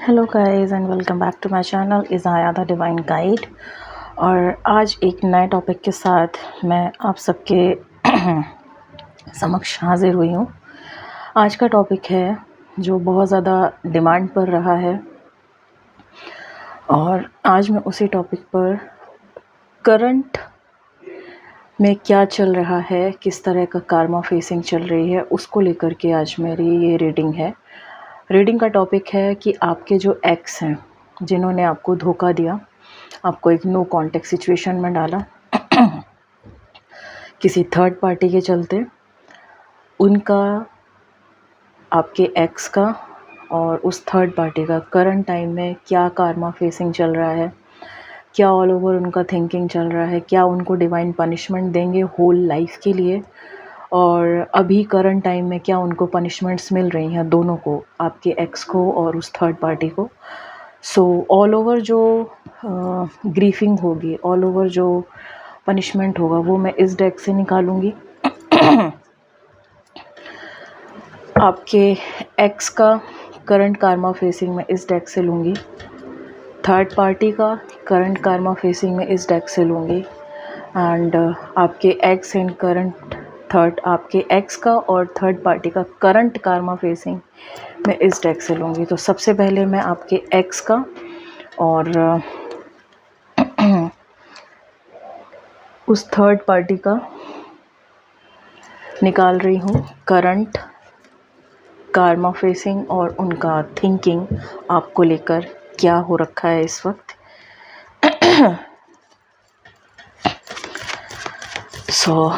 Hello guys and welcome back to my channel Izaya the divine guide. और आज एक नए टॉपिक के साथ मैं आप सबके समक्ष हाजिर हुई हूँ। आज का टॉपिक है जो बहुत ज़्यादा डिमांड पर रहा है और आज मैं उसी टॉपिक पर करंट में क्या चल रहा है, किस तरह का कार्मा फेसिंग चल रही है, उसको लेकर के आज मेरी ये रीडिंग है। रीडिंग का टॉपिक है कि आपके जो एक्स हैं जिन्होंने आपको धोखा दिया, आपको एक नो कॉन्टेक्ट सिचुएशन में डाला किसी थर्ड पार्टी के चलते, उनका, आपके एक्स का और उस थर्ड पार्टी का करंट टाइम में क्या कार्मा फेसिंग चल रहा है, क्या ऑल ओवर उनका थिंकिंग चल रहा है, क्या उनको डिवाइन पनिशमेंट देंगे होल लाइफ के लिए, और अभी करंट टाइम में क्या उनको पनिशमेंट्स मिल रही हैं दोनों को, आपके एक्स को और उस थर्ड पार्टी को। सो ऑल ओवर जो ग्रीफिंग होगी, ऑल ओवर जो पनिशमेंट होगा वो मैं इस डेक से निकालूंगी। आपके एक्स का करंट कार्मा फेसिंग में इस डेक से लूँगी, थर्ड पार्टी का करंट कार्मा फेसिंग में इस डेक से लूँगी, एंड आपके एक्स एंड करंट थर्ड, आपके एक्स का और थर्ड पार्टी का करंट कार्मा फेसिंग मैं इस डेक से लूँगी। तो सबसे पहले मैं आपके एक्स का और उस थर्ड पार्टी का निकाल रही हूँ करंट कार्मा फेसिंग और उनका थिंकिंग आपको लेकर क्या हो रखा है इस वक्त। सो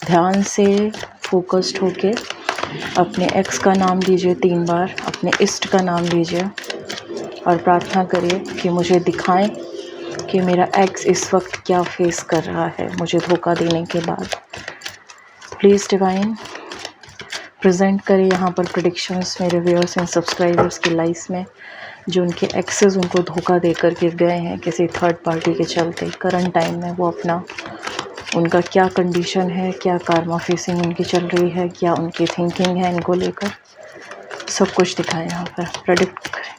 ध्यान से फोकस्ड होके अपने एक्स का नाम लीजिए 3 बार, अपने इष्ट का नाम लीजिए और प्रार्थना करिए कि मुझे दिखाएं कि मेरा एक्स इस वक्त क्या फेस कर रहा है मुझे धोखा देने के बाद। प्लीज़ डिवाइन प्रेजेंट करें यहाँ पर प्रेडिक्शंस मेरे व्यूअर्स एंड सब्सक्राइबर्स की लाइफ में, जो उनके एक्सेस उनको धोखा दे कर के गए हैं किसी थर्ड पार्टी के चलते। करंट टाइम में वो अपना, उनका क्या कंडीशन है, क्या कार्मा फेसिंग उनकी चल रही है, क्या उनकी थिंकिंग है इनको लेकर, सब कुछ दिखाएं यहाँ पर, प्रेडिक्ट करें।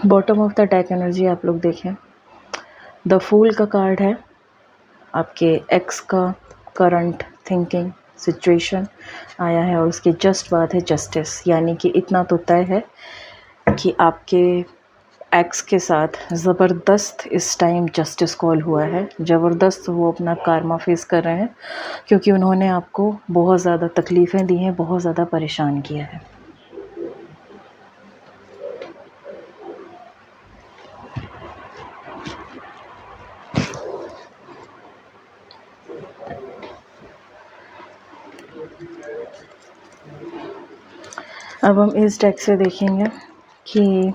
Bottom of the deck energy आप लोग देखें, द फूल का कार्ड है, आपके एक्स का करंट थिंकिंग सिचुएशन आया है और उसकी जस्ट बात है जस्टिस, यानी कि इतना तो तय है कि आपके एक्स के साथ ज़बरदस्त इस टाइम जस्टिस कॉल हुआ है। ज़बरदस्त वो अपना कार्मा फेस कर रहे हैं क्योंकि उन्होंने आपको बहुत ज़्यादा तकलीफ़ें दी हैं, बहुत ज़्यादा परेशान किया है। अब हम इस डेक से देखेंगे कि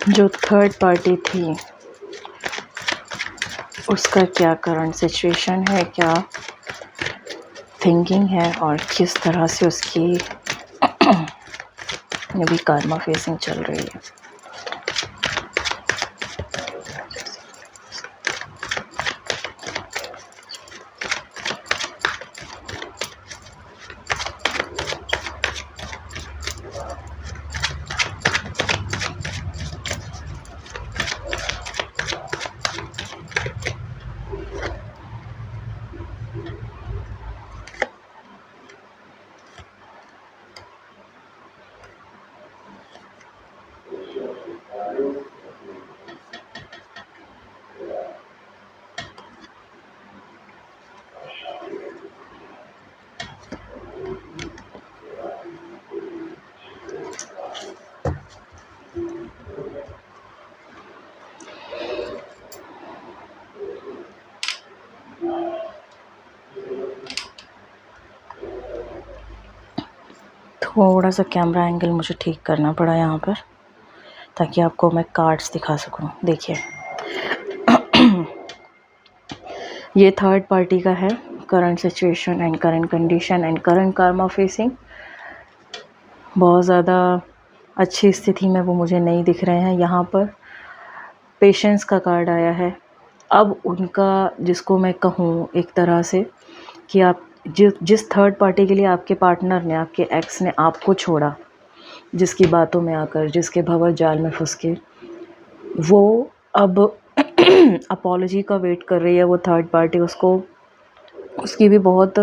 जो थर्ड पार्टी थी उसका क्या करंट सिचुएशन है, क्या थिंकिंग है और किस तरह से उसकी अभी कार्मा फेसिंग चल रही है। थोड़ा सा कैमरा एंगल मुझे ठीक करना पड़ा यहाँ पर, ताकि आपको मैं कार्ड्स दिखा सकूँ। देखिए ये थर्ड पार्टी का है, current situation and current condition and current Karma facing. बहुत ज़्यादा अच्छी स्थिति में वो मुझे नहीं दिख रहे हैं। यहाँ पर पेशेंस का कार्ड आया है। अब उनका, जिसको मैं कहूँ एक तरह से कि आप जिस थर्ड पार्टी के लिए आपके पार्टनर ने, आपके एक्स ने आपको छोड़ा, जिसकी बातों में आकर, जिसके भंवर जाल में फंस के, वो अब अपॉलॉजी का वेट कर रही है। वो थर्ड पार्टी, उसकी भी बहुत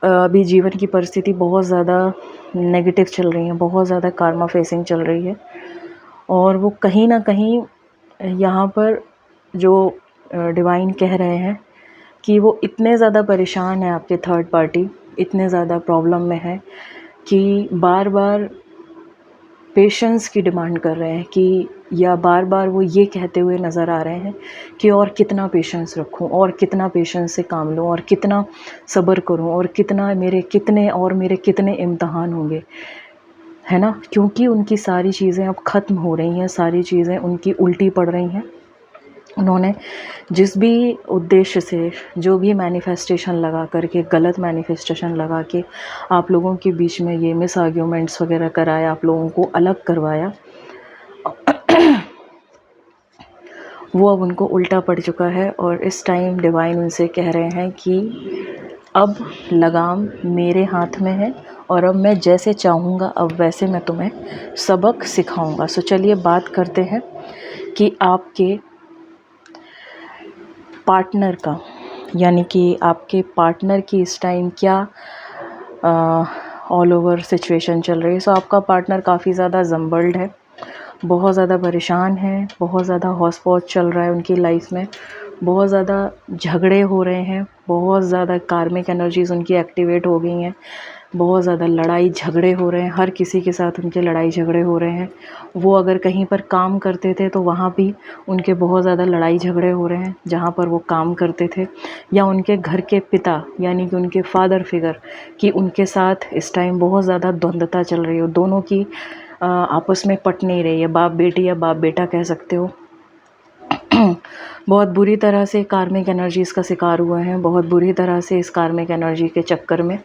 अभी जीवन की परिस्थिति बहुत ज़्यादा नेगेटिव चल रही है, बहुत ज़्यादा कार्मा फेसिंग चल रही है। और वो कहीं ना कहीं यहाँ पर जो डिवाइन कह रहे हैं कि वो इतने ज़्यादा परेशान है, आपके थर्ड पार्टी इतने ज़्यादा प्रॉब्लम में है कि बार बार पेशेंस की डिमांड कर रहे हैं, कि या बार बार वो ये कहते हुए नज़र आ रहे हैं कि और कितना पेशेंस रखूं, और कितना पेशेंस से काम लूं, और कितना सब्र करूं, और मेरे कितने इम्तहान होंगे, है ना। क्योंकि उनकी सारी चीज़ें अब ख़त्म हो रही हैं, सारी चीज़ें उनकी उल्टी पड़ रही हैं। उन्होंने जिस भी उद्देश्य से, जो भी मैनिफेस्टेशन लगा करके, गलत मैनिफेस्टेशन लगा के आप लोगों के बीच में ये मिस आर्ग्यूमेंट्स वगैरह कराया, आप लोगों को अलग करवाया, वो अब उनको उल्टा पड़ चुका है। और इस टाइम डिवाइन उनसे कह रहे हैं कि अब लगाम मेरे हाथ में है, और अब मैं जैसे चाहूँगा अब वैसे मैं तुम्हें सबक सिखाऊंगा। सो चलिए बात करते हैं कि आपके पार्टनर का, यानी कि आपके पार्टनर की इस टाइम क्या ऑल ओवर सिचुएशन चल रही है। सो आपका पार्टनर काफ़ी ज़्यादा जम्बल्ड है, बहुत ज़्यादा परेशान है, बहुत ज़्यादा हौस पौच चल रहा है उनकी लाइफ में, बहुत ज़्यादा झगड़े हो रहे हैं, बहुत ज़्यादा कार्मिक एनर्जीज़ उनकी एक्टिवेट हो गई हैं, बहुत ज़्यादा लड़ाई झगड़े हो रहे हैं, हर किसी के साथ उनके लड़ाई झगड़े हो रहे हैं। वो अगर कहीं पर काम करते थे तो वहाँ भी उनके बहुत ज़्यादा लड़ाई झगड़े हो रहे हैं जहाँ पर वो काम करते थे, या उनके घर के पिता यानी कि उनके फादर फिगर की उनके साथ इस टाइम बहुत ज़्यादा द्वंद्वता चल रही हो। दोनों की आपस में पट नहीं रही है, बाप बेटी या बाप बेटा कह सकते हो। बहुत बुरी तरह से कार्मिक एनर्जीज़ का शिकार हुए हैं, बहुत बुरी तरह से इस कार्मिक एनर्जी के चक्कर में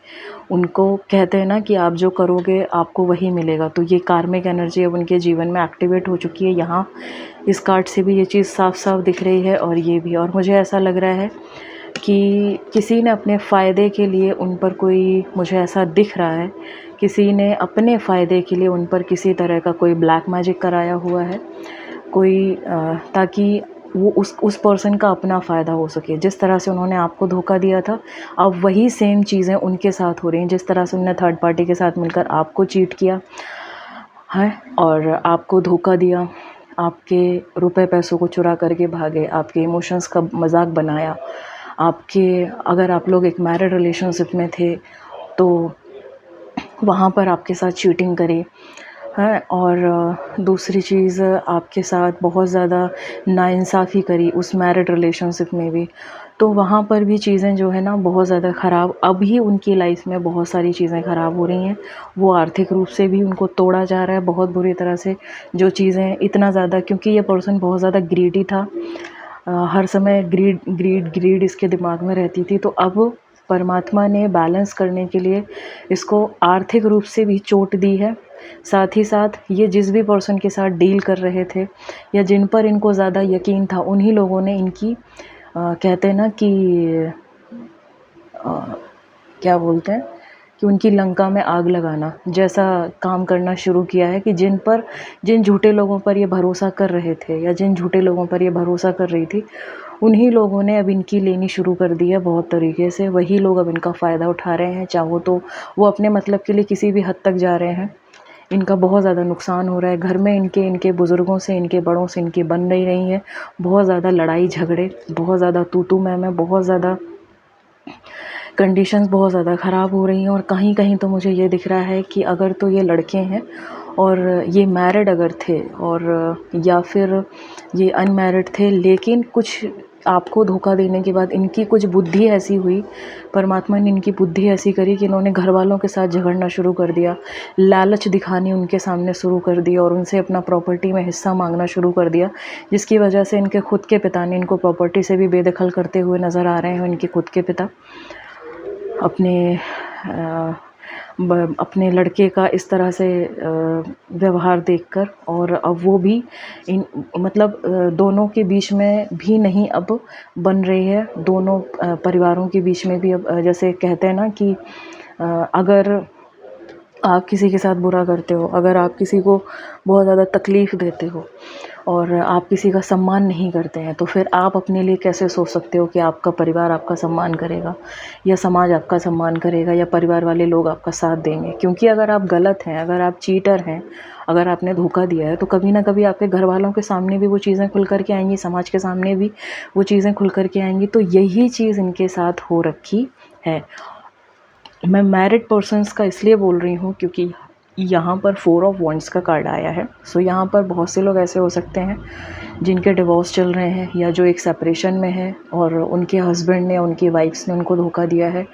उनको कहते हैं ना कि आप जो करोगे आपको वही मिलेगा। तो ये कार्मिक एनर्जी अब उनके जीवन में एक्टिवेट हो चुकी है। यहाँ इस कार्ड से भी ये चीज़ साफ साफ दिख रही है, और ये भी। और मुझे ऐसा लग रहा है कि किसी ने अपने फ़ायदे के लिए उन पर कोई, मुझे ऐसा दिख रहा है, किसी ने अपने फ़ायदे के लिए उन पर किसी तरह का कोई ब्लैक मैजिक कराया हुआ है, कोई ताकि वो उस पर्सन का अपना फ़ायदा हो सके। जिस तरह से उन्होंने आपको धोखा दिया था, अब वही सेम चीज़ें उनके साथ हो रही हैं। जिस तरह से उन्होंने थर्ड पार्टी के साथ मिलकर आपको चीट किया है और आपको धोखा दिया, आपके रुपए पैसों को चुरा करके भागे, आपके इमोशंस का मजाक बनाया, अगर आप लोग एक मैरिड रिलेशनशिप में थे तो वहाँ पर आपके साथ चीटिंग करी है, और दूसरी चीज़ आपके साथ बहुत ज़्यादा नाइंसाफ़ी करी उस मैरिड रिलेशनशिप में भी। तो वहाँ पर भी चीज़ें जो है ना बहुत ज़्यादा ख़राब, अभी उनकी लाइफ में बहुत सारी चीज़ें ख़राब हो रही हैं। वो आर्थिक रूप से भी उनको तोड़ा जा रहा है बहुत बुरी तरह से। जो चीज़ें इतना ज़्यादा, क्योंकि ये पर्सन बहुत ज़्यादा ग्रीडी था, हर समय ग्रीड इसके दिमाग में रहती थी। तो अब परमात्मा ने बैलेंस करने के लिए इसको आर्थिक रूप से भी चोट दी है। साथ ही साथ ये जिस भी पर्सन के साथ डील कर रहे थे या जिन पर इनको ज़्यादा यकीन था, उन्हीं लोगों ने इनकी कहते हैं ना कि क्या बोलते हैं कि उनकी लंका में आग लगाना जैसा काम करना शुरू किया है, कि जिन झूठे लोगों पर ये भरोसा कर रहे थे या जिन झूठे लोगों पर ये भरोसा कर रही थी, उन्हीं लोगों ने अब इनकी लेनी शुरू कर दी है बहुत तरीके से। वही लोग अब इनका फ़ायदा उठा रहे हैं। चाहो तो वो अपने मतलब के लिए किसी भी हद तक जा रहे हैं। इनका बहुत ज़्यादा नुकसान हो रहा है। घर में इनके बुज़ुर्गों से, इनके बड़ों से इनकी बन नहीं रही है। बहुत ज़्यादा लड़ाई झगड़े, बहुत ज़्यादा तू मैं, बहुत ज़्यादा कंडीशंस बहुत ज़्यादा ख़राब हो रही हैं। और कहीं कहीं तो मुझे ये दिख रहा है कि अगर तो ये लड़के हैं और ये मैरिड अगर थे, और या फिर ये अनमैरिड थे, लेकिन कुछ आपको धोखा देने के बाद इनकी कुछ बुद्धि ऐसी हुई, परमात्मा ने इनकी बुद्धि ऐसी करी कि इन्होंने घर वालों के साथ झगड़ना शुरू कर दिया, लालच दिखानी उनके सामने शुरू कर दी और उनसे अपना प्रॉपर्टी में हिस्सा मांगना शुरू कर दिया, जिसकी वजह से इनके खुद के पिता ने इनको प्रॉपर्टी से भी बेदखल करते हुए नज़र आ रहे हैं। इनके खुद के पिता अपने लड़के का इस तरह से व्यवहार देखकर, और अब वो भी इन मतलब दोनों के बीच में भी नहीं अब बन रही है, दोनों परिवारों के बीच में भी अब जैसे कहते हैं ना कि अगर आप किसी के साथ बुरा करते हो, अगर आप किसी को बहुत ज़्यादा तकलीफ़ देते हो और आप किसी का सम्मान नहीं करते हैं, तो फिर आप अपने लिए कैसे सोच सकते हो कि आपका परिवार आपका सम्मान करेगा या समाज आपका सम्मान करेगा या परिवार वाले लोग आपका साथ देंगे। क्योंकि अगर आप गलत हैं, अगर आप चीटर हैं, अगर आपने धोखा दिया है, तो कभी ना कभी आपके घर वालों के सामने भी वो चीज़ें खुल कर के आएंगी, समाज के सामने भी वो चीज़ें खुल कर के आएंगी। तो यही चीज़ इनके साथ हो रखी है। मैं मैरिड पर्सन्स का इसलिए बोल रही हूँ क्योंकि यहाँ पर 4 ऑफ वॉन्ड्स का कार्ड आया है। सो यहाँ पर बहुत से लोग ऐसे हो सकते हैं जिनके डिवोर्स चल रहे हैं या जो एक सेपरेशन में है और उनके हस्बैंड ने, उनकी वाइफ्स ने उनको धोखा दिया है।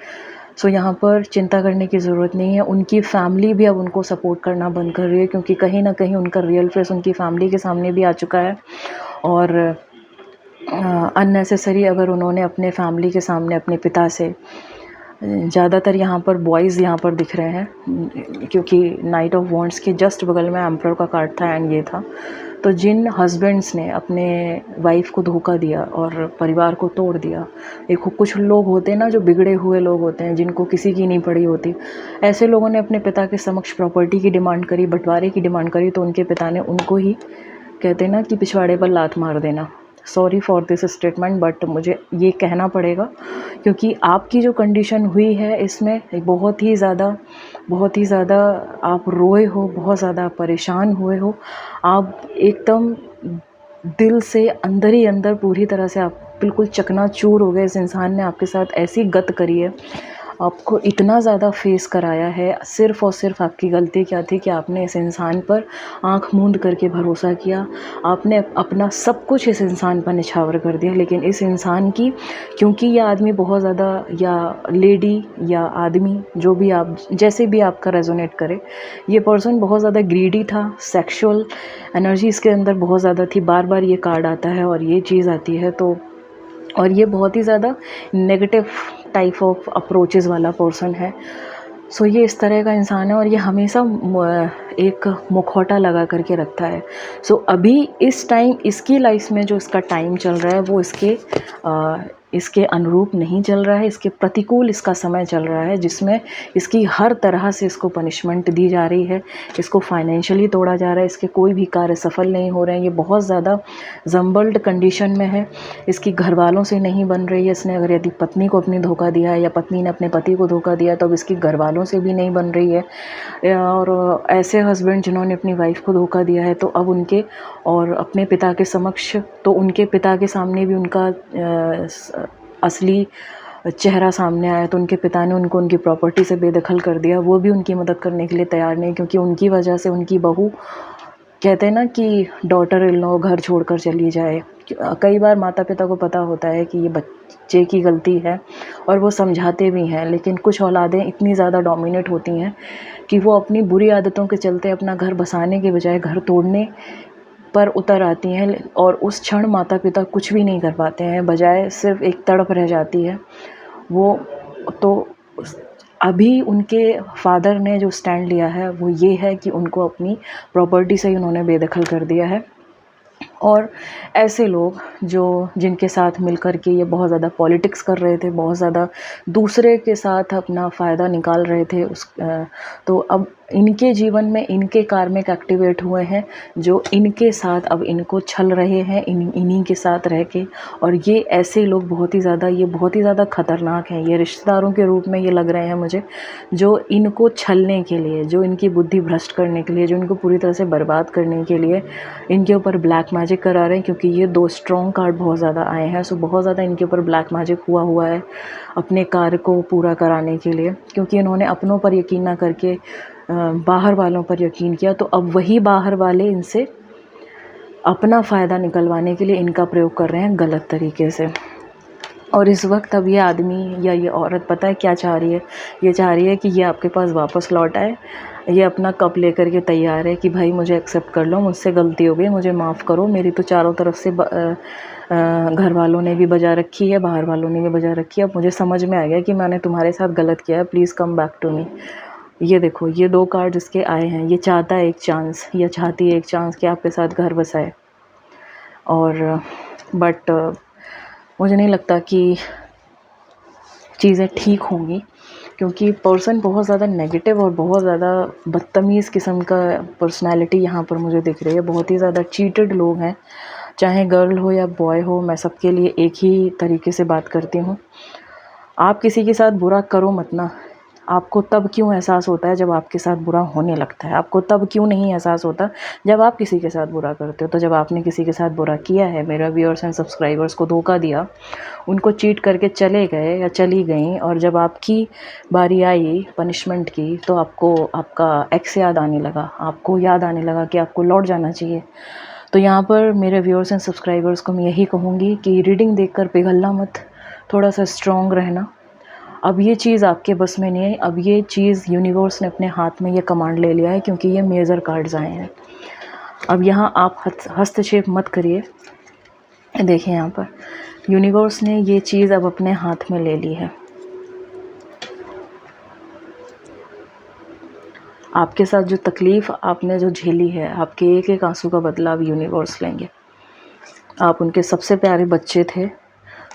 सो यहाँ पर चिंता करने की ज़रूरत नहीं है। उनकी फैमिली भी अब उनको सपोर्ट करना बंद कर रही है, क्योंकि कहीं ना कहीं उनका रियल फेस उनकी फैमिली के सामने भी आ चुका है। और अननेसेसरी अगर उन्होंने अपने फैमिली के सामने अपने पिता से, ज़्यादातर यहाँ पर बॉयज़ यहाँ पर दिख रहे हैं, क्योंकि नाइट ऑफ वॉन्ड्स के जस्ट बगल में एम्परर का कार्ड था एंड ये था। तो जिन हस्बैंड्स ने अपने वाइफ को धोखा दिया और परिवार को तोड़ दिया, एक कुछ लोग होते हैं ना जो बिगड़े हुए लोग होते हैं, जिनको किसी की नहीं पड़ी होती, ऐसे लोगों ने अपने पिता के समक्ष प्रॉपर्टी की डिमांड करी, बंटवारे की डिमांड करी, तो उनके पिता ने उनको ही, कहते हैं ना कि पिछवाड़े पर लात मार देना। Sorry for this statement, but मुझे ये कहना पड़ेगा क्योंकि आपकी जो कंडीशन हुई है इसमें बहुत ही ज़्यादा आप रोए हो, बहुत ज़्यादा परेशान हुए हो, आप एकदम दिल से अंदर ही अंदर पूरी तरह से आप बिल्कुल चकनाचूर हो गए। इस इंसान ने आपके साथ ऐसी गत करी है, आपको इतना ज़्यादा फेस कराया है, सिर्फ़ और सिर्फ आपकी गलती क्या थी कि आपने इस इंसान पर आंख मूंद करके भरोसा किया, आपने अपना सब कुछ इस इंसान पर निछावर कर दिया। लेकिन इस इंसान की, क्योंकि यह आदमी बहुत ज़्यादा, या लेडी या आदमी, जो भी आप, जैसे भी आपका रेजोनेट करे, ये पर्सन बहुत ज़्यादा ग्रीडी था, सेक्सुअल एनर्जी इसके अंदर बहुत ज़्यादा थी। बार बार ये कार्ड आता है और ये चीज़ आती है, तो और ये बहुत ही ज़्यादा नेगेटिव टाइप ऑफ अप्रोचेस वाला पर्सन है। सो ये इस तरह का इंसान है और ये हमेशा एक मुखौटा लगा करके रखता है। सो अभी इस टाइम इसकी लाइफ में जो इसका टाइम चल रहा है वो इसके अनुरूप नहीं चल रहा है, इसके प्रतिकूल इसका समय चल रहा है, जिसमें इसकी हर तरह से इसको पनिशमेंट दी जा रही है, इसको फाइनेंशियली तोड़ा जा रहा है, इसके कोई भी कार्य सफल नहीं हो रहे हैं, ये बहुत ज़्यादा जम्बल्ड कंडीशन में है, इसकी घर वालों से नहीं बन रही है। इसने अगर यदि पत्नी को अपनी धोखा दिया है या पत्नी ने अपने पति को धोखा दिया तो अब इसकी घर वालों से भी नहीं बन रही है। और ऐसे हस्बैंड जिन्होंने अपनी वाइफ को धोखा दिया है, तो अब उनके और अपने पिता के समक्ष, तो उनके पिता के सामने भी उनका असली चेहरा सामने आया, तो उनके पिता ने उनको उनकी प्रॉपर्टी से बेदखल कर दिया। वो भी उनकी मदद करने के लिए तैयार नहीं, क्योंकि उनकी वजह से उनकी बहू, कहते हैं ना कि डॉटर इन लॉ घर छोड़कर चली जाए। कई बार माता पिता को पता होता है कि ये बच्चे की गलती है और वो समझाते भी हैं, लेकिन कुछ औलादें इतनी ज़्यादा डोमिनेट होती हैं कि वो अपनी बुरी आदतों के चलते अपना घर बसाने के बजाय घर तोड़ने पर उतर आती हैं, और उस क्षण माता पिता कुछ भी नहीं कर पाते हैं, बजाय सिर्फ एक तड़प रह जाती है वो। तो अभी उनके फादर ने जो स्टैंड लिया है वो ये है कि उनको अपनी प्रॉपर्टी से ही उन्होंने बेदखल कर दिया है। और ऐसे लोग जिनके साथ मिलकर के ये बहुत ज़्यादा पॉलिटिक्स कर रहे थे, बहुत ज़्यादा दूसरे के साथ अपना फ़ायदा निकाल रहे थे, तो अब इनके जीवन में इनके कार्मिक एक्टिवेट हुए हैं, जो इनके साथ अब इनको छल रहे हैं, इन्हीं के साथ रह के। और ये ऐसे लोग बहुत ही ज़्यादा ख़तरनाक हैं, ये रिश्तेदारों के रूप में ये लग रहे हैं मुझे, जो इनको छलने के लिए, जो इनकी बुद्धि भ्रष्ट करने के लिए, जो इनको पूरी तरह से बर्बाद करने के लिए इनके ऊपर ब्लैक मैजिक करा रहे हैं। क्योंकि ये 2 स्ट्रॉन्ग कार्ड बहुत ज़्यादा आए हैं, सो बहुत ज़्यादा इनके ऊपर ब्लैक मैजिक हुआ है अपने कार्य को पूरा कराने के लिए। क्योंकि इन्होंने अपनों पर यकीन ना करके बाहर वालों पर यकीन किया, तो अब वही बाहर वाले इनसे अपना फ़ायदा निकलवाने के लिए इनका प्रयोग कर रहे हैं गलत तरीके से। और इस वक्त अब ये आदमी या ये औरत पता है क्या चाह रही है? ये चाह रही है कि ये आपके पास वापस लौट आए। ये अपना कप लेकर के तैयार है कि भाई मुझे एक्सेप्ट कर लो, मुझसे गलती हो गई, मुझे माफ़ करो। मेरी तो चारों तरफ से घर वालों ने भी बजा रखी है, बाहर वालों ने भी बजा रखी है। अब मुझे समझ में आ गया कि मैंने तुम्हारे साथ गलत किया है, please come back to me. ये देखो, ये 2 कार्ड इसके आए हैं। ये चाहता है एक चांस, या चाहती है एक चांस कि आपके साथ घर बसाए। और बट मुझे नहीं लगता कि चीज़ें ठीक होंगी, क्योंकि पर्सन बहुत ज़्यादा नेगेटिव और बहुत ज़्यादा बदतमीज़ किस्म का पर्सनैलिटी यहाँ पर मुझे दिख रही है। बहुत ही ज़्यादा चीटेड लोग हैं, चाहे गर्ल हो या बॉय हो, मैं सबके लिए एक ही तरीके से बात करती हूँ। आप किसी के साथ बुरा करो मत ना। आपको तब क्यों एहसास होता है जब आपके साथ बुरा होने लगता है? आपको तब क्यों नहीं एहसास होता जब आप किसी के साथ बुरा करते हो? तो जब आपने किसी के साथ बुरा किया है, मेरा व्यूअर्स एंड सब्सक्राइबर्स को धोखा दिया, उनको चीट करके चले गए या चली गईं, और जब आपकी बारी आई पनिशमेंट की, तो आपको आपका एक्स याद आने लगा, आपको याद आने लगा कि आपको लौट जाना चाहिए। तो यहाँ पर मेरे व्यूअर्स एंड सब्सक्राइबर्स को मैं यही कहूँगी कि रीडिंग देखकर पिघलना मत, थोड़ा सा स्ट्रॉन्ग रहना। अब ये चीज़ आपके बस में नहीं है। अब ये चीज़ यूनिवर्स ने अपने हाथ में ये कमांड ले लिया है, क्योंकि ये मेजर कार्ड्स आए हैं। अब यहाँ आप हस्तक्षेप मत करिए। देखिए यहाँ पर यूनिवर्स ने ये चीज़ अब अपने हाथ में ले ली है। आपके साथ जो तकलीफ़ आपने जो झेली है, आपके एक एक आंसू का बदला अब यूनिवर्स लेंगे। आप उनके सबसे प्यारे बच्चे थे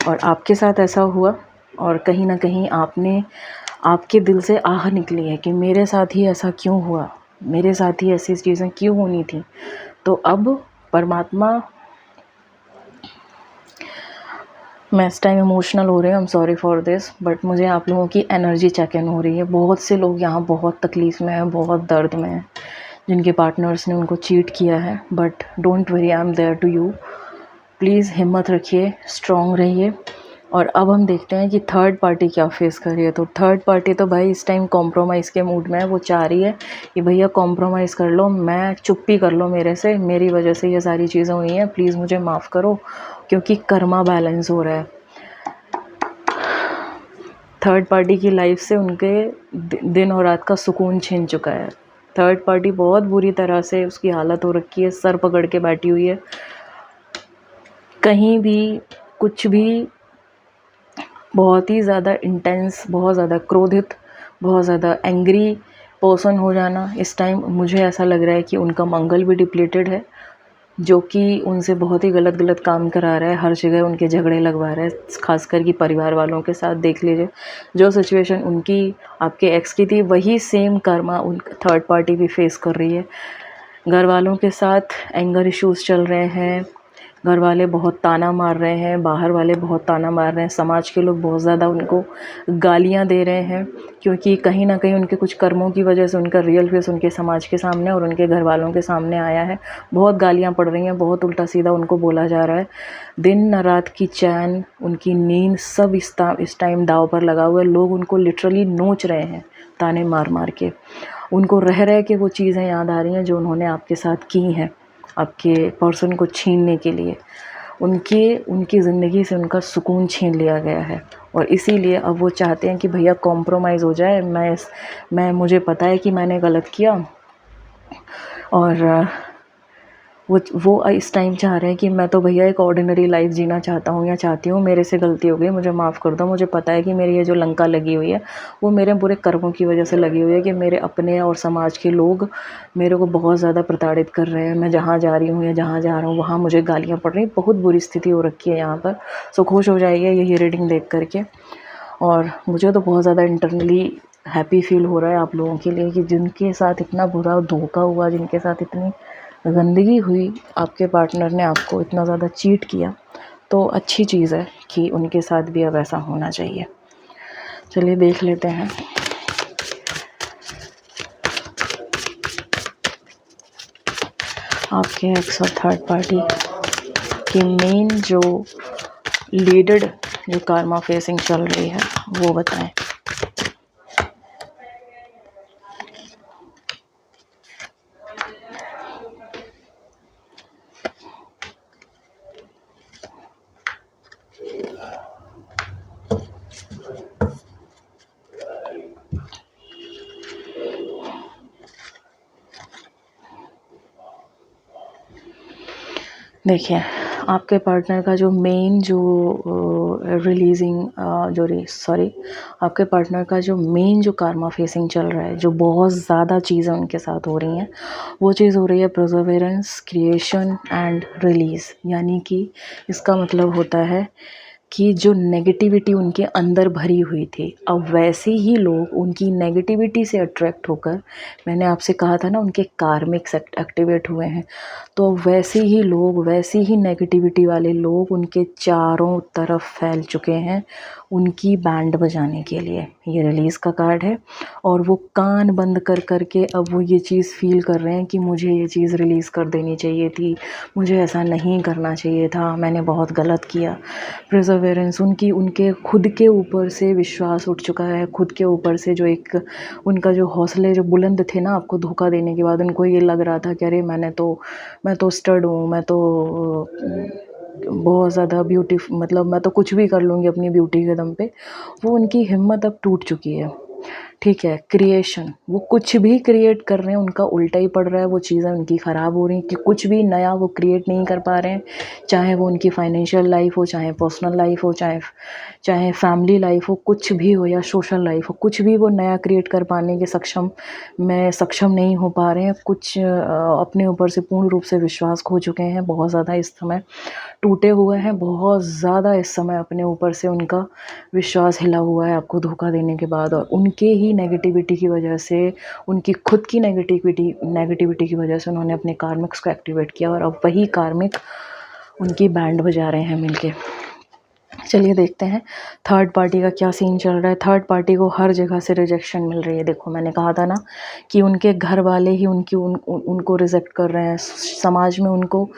और आपके साथ ऐसा हुआ, और कहीं ना कहीं आपके दिल से आह निकली है कि मेरे साथ ही ऐसा क्यों हुआ, मेरे साथ ही ऐसी चीज़ें क्यों होनी थी। तो अब परमात्मा, मैं इस टाइम इमोशनल हो रही हूँ, I am sorry for this, but मुझे आप लोगों की एनर्जी चेक इन हो रही है। बहुत से लोग यहाँ बहुत तकलीफ़ में हैं, बहुत दर्द में हैं, जिनके पार्टनर्स ने उनको चीट किया है। But don't worry, I am there to you. Please हिम्मत रखिए, स्ट्रॉन्ग रहिए। और अब हम देखते हैं कि थर्ड पार्टी क्या फेस कर रही है। तो थर्ड पार्टी तो भाई इस टाइम कॉम्प्रोमाइज़ के मूड में है। वो चाह रही है कि भैया कॉम्प्रोमाइज़ कर लो, मैं चुप्पी कर लो मेरे से, मेरी वजह से ये सारी चीज़ें हुई हैं, प्लीज़ मुझे माफ़ करो, क्योंकि कर्मा बैलेंस हो रहा है। थर्ड पार्टी की लाइफ से उनके दिन और रात का सुकून छीन चुका है। थर्ड पार्टी बहुत बुरी तरह से उसकी हालत हो रखी है, सर पकड़ के बैठी हुई है। कहीं भी कुछ भी बहुत ही ज़्यादा इंटेंस, बहुत ज़्यादा क्रोधित, बहुत ज़्यादा एंग्री पर्सन हो जाना इस टाइम, मुझे ऐसा लग रहा है कि उनका मंगल भी डिप्लीटेड है, जो कि उनसे बहुत ही गलत गलत काम करा रहा है। हर जगह उनके झगड़े लगवा रहा है, खासकर कि परिवार वालों के साथ। देख लीजिए, जो सिचुएशन उनकी आपके एक्स की थी, वही सेम कर्मा उन थर्ड पार्टी भी फेस कर रही है। घर वालों के साथ एंगर इश्यूज़ चल रहे हैं, घर वाले बहुत ताना मार रहे हैं, बाहर वाले बहुत ताना मार रहे हैं, समाज के लोग बहुत ज़्यादा उनको गालियां दे रहे हैं, क्योंकि कहीं ना कहीं उनके कुछ कर्मों की वजह से उनका रियल फेस उनके समाज के सामने और उनके घर वालों के सामने आया है। बहुत गालियां पड़ रही हैं, बहुत उल्टा सीधा उनको बोला जा रहा है। दिन न रात की चैन, उनकी नींद, सब इस टाइम दाव पर लगा हुआ है। लोग उनको लिटरली नोच रहे हैं ताने मार मार के। उनको रह रह के वो चीज़ें याद आ रही हैं जो उन्होंने आपके साथ की हैं, आपके पर्सन को छीनने के लिए। उनकी ज़िंदगी से उनका सुकून छीन लिया गया है, और इसीलिए अब वो चाहते हैं कि भैया कॉम्प्रोमाइज़ हो जाए। मुझे पता है कि मैंने गलत किया, और वो इस टाइम चाह रहे हैं कि मैं तो भैया एक ऑर्डिनरी लाइफ जीना चाहता हूँ या चाहती हूँ, मेरे से गलती हो गई, मुझे माफ़ कर दो। मुझे पता है कि मेरी ये जो लंका लगी हुई है वो मेरे बुरे कर्मों की वजह से लगी हुई है, कि मेरे अपने और समाज के लोग मेरे को बहुत ज़्यादा प्रताड़ित कर रहे हैं। मैं जहाँ जा रही हूँ या जहाँ जा रहा हूँ वहाँ मुझे गालियाँ पड़ रही हैं। बहुत बुरी स्थिति हो रखी है यहाँ पर। सो खुश हो जाइए यही रीडिंग देख करके। और मुझे तो बहुत ज़्यादा इंटरनली हैप्पी फील हो रहा है आप लोगों के लिए, कि जिनके साथ इतना बुरा धोखा हुआ, जिनके साथ इतनी गंदगी हुई, आपके पार्टनर ने आपको इतना ज़्यादा चीट किया, तो अच्छी चीज़ है कि उनके साथ भी अब ऐसा होना चाहिए। चलिए देख लेते हैं। आपके एक्स और थर्ड पार्टी की मेन जो लीडेड जो कार्मा फेसिंग चल रही है वो बताएं। देखिए, आपके पार्टनर का जो मेन जो आपके पार्टनर का जो मेन जो कार्मा फेसिंग चल रहा है, जो बहुत ज़्यादा चीज़ें उनके साथ हो रही हैं, वो चीज़ हो रही है परसेवरेंस, क्रिएशन एंड रिलीज़। यानी कि इसका मतलब होता है कि जो नेगेटिविटी उनके अंदर भरी हुई थी, अब वैसे ही लोग उनकी नेगेटिविटी से अट्रैक्ट होकर, मैंने आपसे कहा था ना उनके कार्मिक्स एक्टिवेट हुए हैं, तो वैसे ही लोग, वैसी ही नेगेटिविटी वाले लोग उनके चारों तरफ फैल चुके हैं उनकी बैंड बजाने के लिए। ये रिलीज़ का कार्ड है और वो कान बंद कर कर के अब वो ये चीज़ फ़ील कर रहे हैं कि मुझे ये चीज़ रिलीज़ कर देनी चाहिए थी, मुझे ऐसा नहीं करना चाहिए था, मैंने बहुत गलत किया। परसेवरेंस, उनके खुद के ऊपर से विश्वास उठ चुका है, खुद के ऊपर से जो एक उनका जो हौसले जो बुलंद थे ना आपको धोखा देने के बाद, उनको ये लग रहा था कि अरे मैं तो स्टड हूँ, मैं तो बहुत ज़्यादा मतलब मैं तो कुछ भी कर लूँगी अपनी ब्यूटी के दम पे। वो उनकी हिम्मत अब टूट चुकी है। ठीक है, क्रिएशन, वो कुछ भी क्रिएट कर रहे हैं उनका उल्टा ही पड़ रहा है, वो चीज़ें उनकी ख़राब हो रही हैं कि कुछ भी नया वो क्रिएट नहीं कर पा रहे हैं। चाहे वो उनकी फाइनेंशियल लाइफ हो, चाहे पर्सनल लाइफ हो, चाहे फैमिली लाइफ हो, कुछ भी हो, या सोशल लाइफ हो, कुछ भी वो नया क्रिएट कर पाने के सक्षम नहीं हो पा रहे हैं। कुछ अपने ऊपर से पूर्ण रूप से विश्वास खो चुके हैं, बहुत ज़्यादा इस समय टूटे हुए हैं, बहुत ज़्यादा इस समय अपने ऊपर से उनका विश्वास हिला हुआ है आपको धोखा देने के बाद, और उनके ही नेगेटिविटी की वजह से, उनकी खुद की नेगेटिविटी की वजह से उन्होंने अपने कार्मिक्स को एक्टिवेट किया और अब वही कार्मिक उनकी बैंड बजा रहे हैं मिलके। चलिए देखते हैं थर्ड पार्टी का क्या सीन चल रहा है। थर्ड पार्टी को हर जगह से रिजेक्शन मिल रही है। देखो, मैंने कहा था ना कि उनके घर वाले ही उनको रिजेक्ट कर रहे हैं, समाज में उनको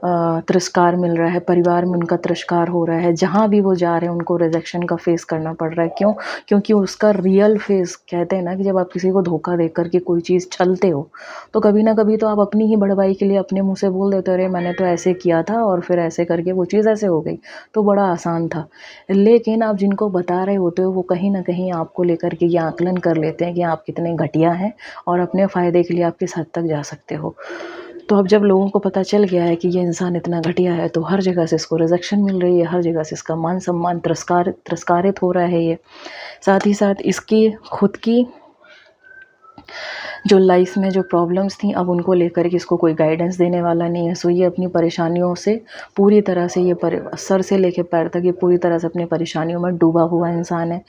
तिरस्कार मिल रहा है, परिवार में उनका तिरस्कार हो रहा है, जहाँ भी वो जा रहे हैं उनको रिजेक्शन का फेस करना पड़ रहा है। क्यों? क्योंकि उसका रियल फेस, कहते हैं ना कि जब आप किसी को धोखा दे करके कोई चीज़ छलते हो तो कभी ना कभी तो आप अपनी ही बड़वाई के लिए अपने मुँह से बोल देते हो, अरे मैंने तो ऐसे किया था और फिर ऐसे करके वो चीज़ ऐसे हो गई, तो बड़ा आसान था। लेकिन आप जिनको बता रहे होते हो वो कहीं न कहीं आपको लेकर के ये आकलन कर लेते हैं कि आप कितने घटिया हैं और अपने फ़ायदे के लिए आप किस हद तक जा सकते हो। तो अब जब लोगों को पता चल गया है कि ये इंसान इतना घटिया है, तो हर जगह से इसको रिजेक्शन मिल रही है, हर जगह से इसका मान-सम्मान तिरस्कारित हो रहा है ये। साथ ही साथ इसकी खुद की जो लाइफ में जो प्रॉब्लम्स थी, अब उनको लेकर के इसको कोई गाइडेंस देने वाला नहीं है। सो ये अपनी परेशानियों से पूरी तरह से, सर से लेके पैर तक ये पूरी तरह से अपनी परेशानियों में डूबा हुआ इंसान है।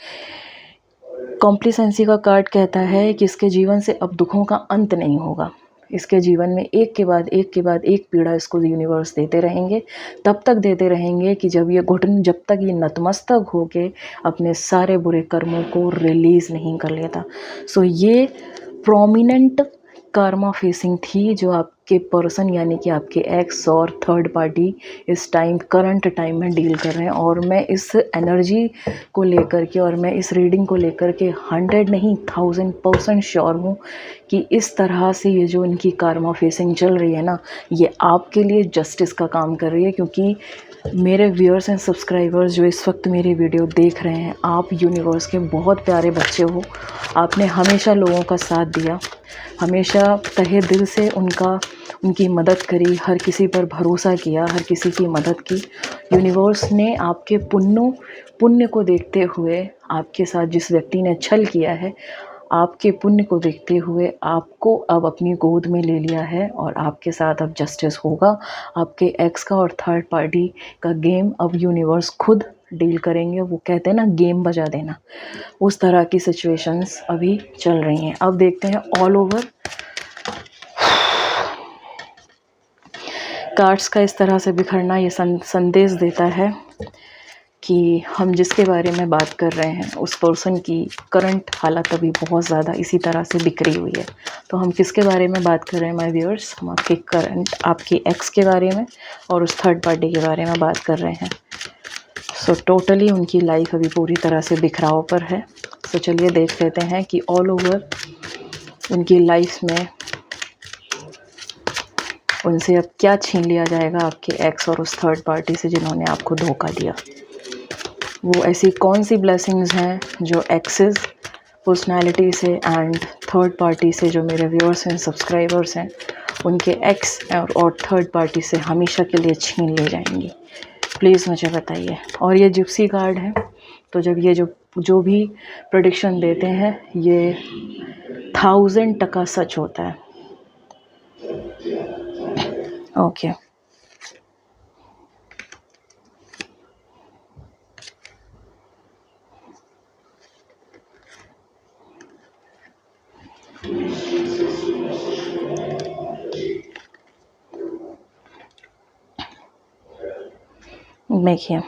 कॉम्प्लिसेंसी का कार्ड कहता है कि इसके जीवन से अब दुखों का अंत नहीं होगा। इसके जीवन में एक के बाद एक पीड़ा इसको यूनिवर्स देते रहेंगे, तब तक देते रहेंगे कि जब तक ये नतमस्तक होके अपने सारे बुरे कर्मों को रिलीज़ नहीं कर लेता। सो ये प्रोमिनेंट कार्मा फेसिंग थी जो आपके पर्सन यानी कि आपके एक्स और थर्ड पार्टी इस करंट टाइम में डील कर रहे हैं। और मैं इस एनर्जी को लेकर के और मैं इस रीडिंग को लेकर के 100 नहीं 1000% श्योर हूँ कि इस तरह से ये जो इनकी कार्मा फेसिंग चल रही है ना, ये आपके लिए जस्टिस का काम कर रही है। क्योंकि मेरे व्यूअर्स एंड सब्सक्राइबर्स जो इस वक्त मेरी वीडियो देख रहे हैं, आप यूनिवर्स के बहुत प्यारे बच्चे हो। आपने हमेशा लोगों का साथ दिया, हमेशा तहे दिल से उनकी मदद करी, हर किसी पर भरोसा किया, हर किसी की मदद की। यूनिवर्स ने आपके पुण्य को देखते हुए, आपके साथ जिस व्यक्ति ने छल किया है, आपके पुण्य को देखते हुए आपको अब अपनी गोद में ले लिया है और आपके साथ अब जस्टिस होगा। आपके एक्स का और थर्ड पार्टी का गेम अब यूनिवर्स खुद डील करेंगे। वो कहते हैं ना, गेम बजा देना, उस तरह की सिचुएशंस अभी चल रही हैं। अब देखते हैं ऑल ओवर कार्ड्स का इस तरह से बिखरना ये संदेश देता है कि हम जिसके बारे में बात कर रहे हैं उस पर्सन की करंट हालत अभी बहुत ज़्यादा इसी तरह से बिखरी हुई है। तो हम किसके बारे में बात कर रहे हैं माय व्यूअर्स? हम आपके एक्स के बारे में और उस थर्ड पार्टी के बारे में बात कर रहे हैं। सो टोटली उनकी लाइफ अभी पूरी तरह से बिखराव पर है। सो चलिए देख लेते हैं कि ऑल ओवर उनकी लाइफ में उनसे अब क्या छीन लिया जाएगा आपके एक्स और उस थर्ड पार्टी से जिन्होंने आपको धोखा दिया। वो ऐसी कौन सी ब्लेसिंग्स हैं जो एक्सेस पर्सनालिटी से एंड थर्ड पार्टी से, जो मेरे व्यूअर्स हैं, सब्सक्राइबर्स हैं, उनके एक्स और थर्ड पार्टी से हमेशा के लिए छीन ले जाएंगी? प्लीज़ मुझे बताइए। और ये जिप्सी कार्ड है, तो जब ये जो भी प्रेडिक्शन देते हैं ये 1000% सच होता है। ओके देखिए,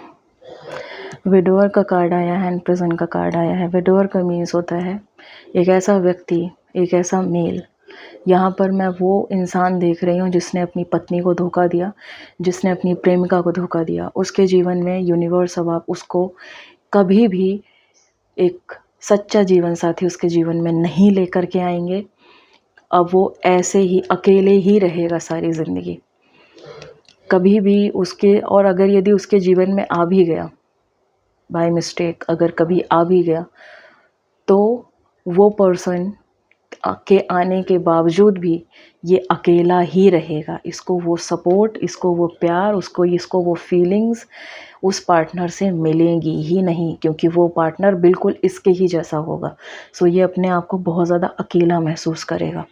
विडोअर का कार्ड आया है एंड प्रिजन का कार्ड आया है। विडोअर का मीन्स होता है एक ऐसा व्यक्ति, एक ऐसा मेल। यहाँ पर मैं वो इंसान देख रही हूँ जिसने अपनी पत्नी को धोखा दिया, जिसने अपनी प्रेमिका को धोखा दिया। उसके जीवन में यूनिवर्स अब आप उसको कभी भी एक सच्चा जीवन साथी उसके जीवन में नहीं लेकर के आएंगे। अब वो ऐसे ही अकेले ही रहेगा सारी ज़िंदगी। कभी भी उसके, और अगर यदि उसके जीवन में आ भी गया बाय मिस्टेक, अगर कभी आ भी गया, तो वो पर्सन के आने के बावजूद भी ये अकेला ही रहेगा। इसको वो सपोर्ट, इसको वो प्यार, इसको वो फीलिंग्स उस पार्टनर से मिलेंगी ही नहीं, क्योंकि वो पार्टनर बिल्कुल इसके ही जैसा होगा। सो ये अपने आप को बहुत ज़्यादा अकेला महसूस करेगा।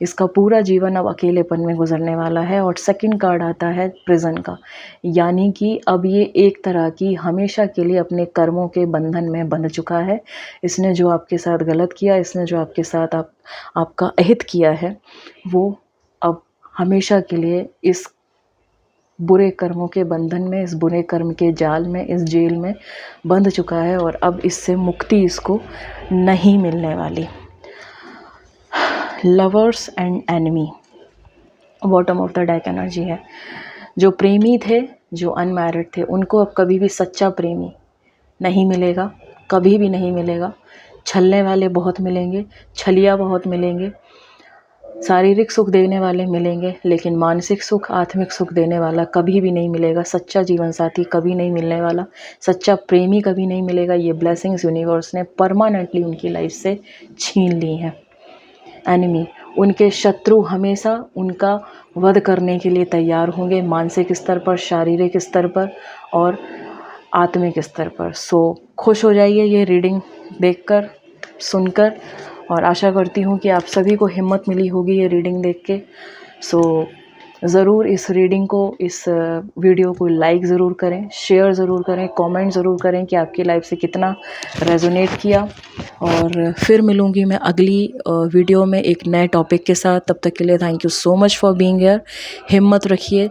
इसका पूरा जीवन अब अकेलेपन में गुजरने वाला है। और सेकंड कार्ड आता है प्रिजन का, यानी कि अब ये एक तरह की हमेशा के लिए अपने कर्मों के बंधन में बंध चुका है। इसने जो आपके साथ गलत किया, इसने जो आपके साथ आपका अहित किया है, वो अब हमेशा के लिए इस बुरे कर्मों के बंधन में, इस बुरे कर्म के जाल में, इस जेल में बंध चुका है और अब इससे मुक्ति इसको नहीं मिलने वाली। Lovers and enemy, bottom of the deck energy है। जो प्रेमी थे, जो अनमैरिड थे, उनको अब कभी भी सच्चा प्रेमी नहीं मिलेगा, कभी भी नहीं मिलेगा। छलने वाले बहुत मिलेंगे, छलिया बहुत मिलेंगे, शारीरिक सुख देने वाले मिलेंगे, लेकिन मानसिक सुख, आत्मिक सुख देने वाला कभी भी नहीं मिलेगा। सच्चा जीवन साथी कभी नहीं मिलने वाला, सच्चा प्रेमी कभी नहीं मिलेगा। ये ब्लेसिंग्स यूनिवर्स ने परमानेंटली उनकी लाइफ से छीन ली हैं। एनिमी, उनके शत्रु हमेशा उनका वध करने के लिए तैयार होंगे, मानसिक स्तर पर, शारीरिक स्तर पर और आत्मिक स्तर पर। सो खुश हो जाइए ये रीडिंग देखकर, सुनकर, और आशा करती हूँ कि आप सभी को हिम्मत मिली होगी ये रीडिंग देख के। सो ज़रूर इस रीडिंग को, इस वीडियो को लाइक ज़रूर करें, शेयर ज़रूर करें, कमेंट ज़रूर करें कि आपकी लाइफ से कितना रेजोनेट किया। और फिर मिलूँगी मैं अगली वीडियो में एक नए टॉपिक के साथ। तब तक के लिए thank you so much for being here. हिम्मत रखिए,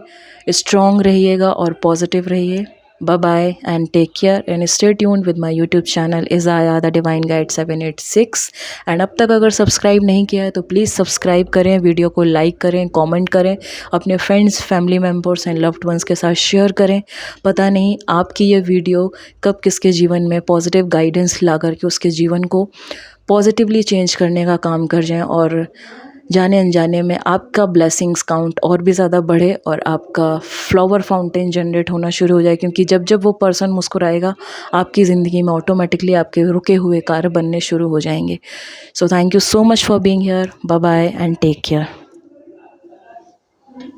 स्ट्रॉन्ग रहिएगा और पॉजिटिव रहिए। Bye bye and take care and stay tuned with my YouTube channel Isaiah the Divine Guide 786। And अब तक अगर सब्सक्राइब नहीं किया है तो प्लीज़ सब्सक्राइब करें, वीडियो को लाइक करें, कमेंट करें, अपने friends, family members and loved ones के साथ शेयर करें। पता नहीं आपकी ये वीडियो कब किसके जीवन में पॉजिटिव गाइडेंस ला करके उसके जीवन को पॉजिटिवली चेंज करने का काम कर जाएँ और जाने अनजाने में आपका ब्लेसिंग्स काउंट और भी ज़्यादा बढ़े और आपका फ्लावर फाउंटेन जनरेट होना शुरू हो जाए। क्योंकि जब जब वो पर्सन मुस्कुराएगा आपकी ज़िंदगी में ऑटोमेटिकली आपके रुके हुए कार्य बनने शुरू हो जाएंगे। So thank you so much for being here. Bye bye and take care.